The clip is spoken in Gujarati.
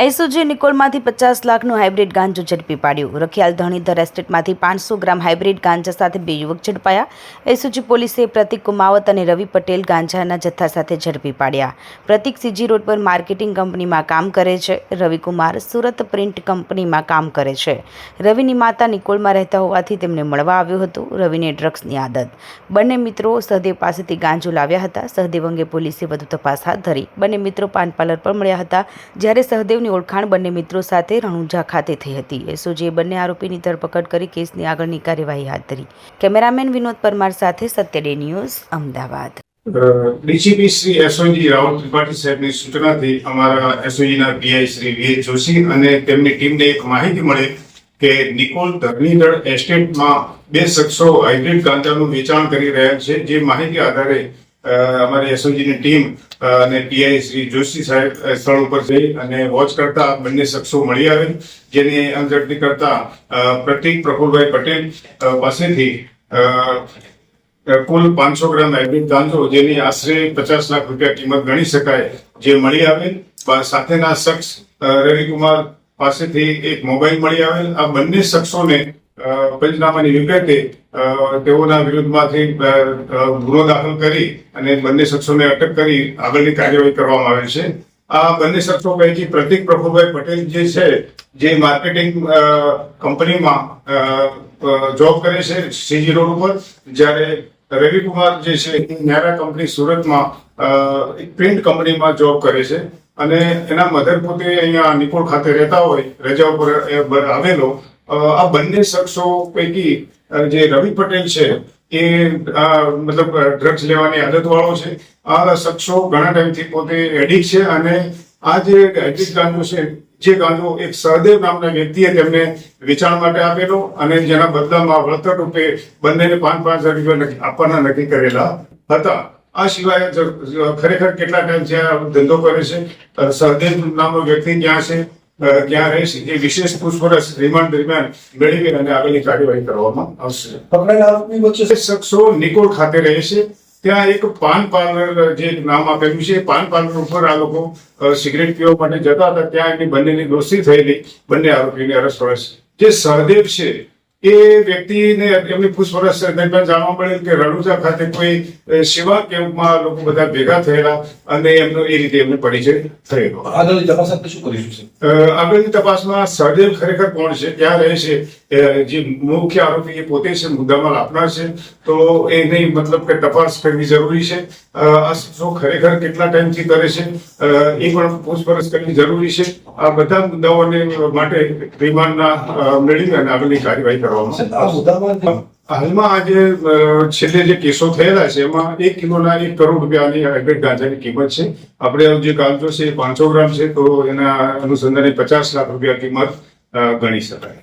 એસઓજી નિકોલમાંથી 50 લાખનું હાઇબ્રિડ ગાંજો ઝડપી પાડ્યું। રખિયાલ ધણીધર એસ્ટેટમાંથી 500 ગ્રામ હાઇબ્રિડ ગાંજા સાથે 2 યુવક ઝડપાયા। એસઓજી પોલીસે પ્રતિક કુમાવત અને રવિ પટેલ ગાંજાના જથ્થા સાથે ઝડપી પાડ્યા। પ્રતિક સીજી રોડ પર માર્કેટિંગ કંપનીમાં કામ કરે છે। રવિકુમાર સુરત પ્રિન્ટ કંપનીમાં કામ કરે છે। રવિની માતા નિકોલમાં રહેતા હોવાથી તેમને મળવા આવ્યો હતો। રવિને ડ્રગ્સની આદત। બંને મિત્રો સહદેવ પાસેથી ગાંજો લાવ્યા હતા। સહદેવ અંગે પોલીસે વધુ તપાસ હાથ ધરી। બંને મિત્રો પાન પાર્લર પર મળ્યા હતા, જ્યારે સહદેવની ઓળખાણ બંને મિત્રો સાથે રણુજા ખાતે થઈ હતી। એસઓજીએ બંને આરોપીની ધરપકડ કરી કેસની આગળની કાર્યવાહી હાથ ધરી। કેમેરામેન વિનોદ પરમાર સાથે Satya day news, Ahmedabad. DGP Shri SOG Rawal Tripathi સાહેબની સૂચનાથી અમારા એસઓજીના પીઆઈ શ્રી વી જોશી અને તેમની ટીમને એક માહિતી મળી કે નિકોલ ધરણીધર એસ્ટેટમાં 2 શખ્સો હાઇબ્રિડ ગાંજાનું વેચાણ કરી રહ્યા છે। જે માહિતી આધારે અમારી એસઓજીની ટીમ અને પીઆઈ શ્રી જોશી સાહેબ સ્થળ ઉપર જઈ અને વોચ કરતા બંને શખ્સો મળી આવે, જેની અંગઝડતી કરતા પ્રતિક પ્રફુલભાઈ પટેલ પાસેથી કુલ 500 ગ્રામ હાઇબ્રિડ ગાંજો, જેની આશરે 50 લાખ રૂપિયા કિંમત ગણી શકાય, જે મળી આવેલ। સાથેના શખ્સ રવિકુમાર પાસેથી એક મોબાઈલ મળી આવેલ। આ બંને શખ્સોને પંચનામાની વિગતે તેઓના વિરુદ્ધમાંથી ગુનો દાખલ કરી અને બંને શખ્સોને અટક કરી આગળની કાર્યવાહી કરવામાં આવે છે। આ બંને શખ્સો પૈકી પ્રતિક પ્રફુલભાઈ પટેલ જે છે, જે માર્કેટિંગ કંપનીમાં જોબ કરે છે સીજી રોડ ઉપર, જ્યારે રવિકુમાર જે છે એ ન્યારા કંપની સુરતમાં એક પ્રિન્ટ કંપનીમાં જોબ કરે છે અને એના મધર પોતે અહીંયા નિકોલ ખાતે રહેતા હોય, રજા ઉપર આવેલો। આ બંને શખ્સો પૈકી જે રવિ પટેલ છે એ મતલબ ડ્રગ્સ લેવાની આદત વાળો છે। આ શખ્સો ઘણા ટાઈમથી પોતે એડિક્ટ છે અને આ જે એડિક્ટ ગાંજો છે, જે ગાંજો એક સહદેવ નામના વ્યક્તિએ તેમને વેચાણ માટે આપેલો અને જેના બદલામાં વળતર રૂપે બંનેને 5,000 રૂપિયા આપવાના નક્કી કરેલા હતા। આ સિવાય ખરેખર કેટલા ટાઈમ જ્યાં ધંધો કરે છે, સહદેવ નામનો વ્યક્તિ ક્યાં છે, ક્યાં રહે છે, એ વિશેષ પૂછપરછ રિમાન્ડ દરમિયાન મેળવી અને આગળની કાર્યવાહી કરવામાં આવશે। પકડાયેલા આરોપી વચ્ચે શખ્સો નિકોલ ખાતે રહે છે। ત્યાં એક પાન પાર્લર જે નામ આપેલું છે, પાન પાર્લર ઉપર આ લોકો સિગરેટ પીવા માટે જતા હતા। ત્યાં એમની બંનેની દોસ્તી થયેલી। બંને આરોપીની અરસપરસ જે સહદેવ છે એ વ્યક્તિને એમની પૂછપરછ દરમિયાન જાણવા મળેલ કે રણુજા ખાતે કોઈ સેવા કેમ્પમાં લોકો બધા ભેગા થયેલા અને એમનો એ રીતે એમને પરિચય થયેલો। આગળની તપાસ આપણે શું કરીશું? આગળની તપાસમાં સહદેવ ખરેખર કોણ છે, ક્યાં રહે છે, જે મુખ્ય આરોપી એ પોતે છે, મુદ્દામાલ આપનાર છે, તો એની મતલબ કે તપાસ કરવી જરૂરી છે। આ શખ્સો ખરેખર કેટલા ટાઈમથી કરે છે એ પણ પૂછપરછ કરવી જરૂરી છે। આ બધા મુદ્દાઓને માટે રિમાન્ડના મેળવી અને આગળની કાર્યવાહી કરવામાં હાલમાં આજે છેલ્લે જે કેસો થયેલા છે એમાં 1 કિલોના 1 કરોડ રૂપિયાની હાઇબ્રિડ ગાંજાની કિંમત છે। આપણે જે ગાંજો છે 500 ગ્રામ છે, તો એના અનુસંધાને 50 લાખ રૂપિયા કિંમત ગણી શકાય।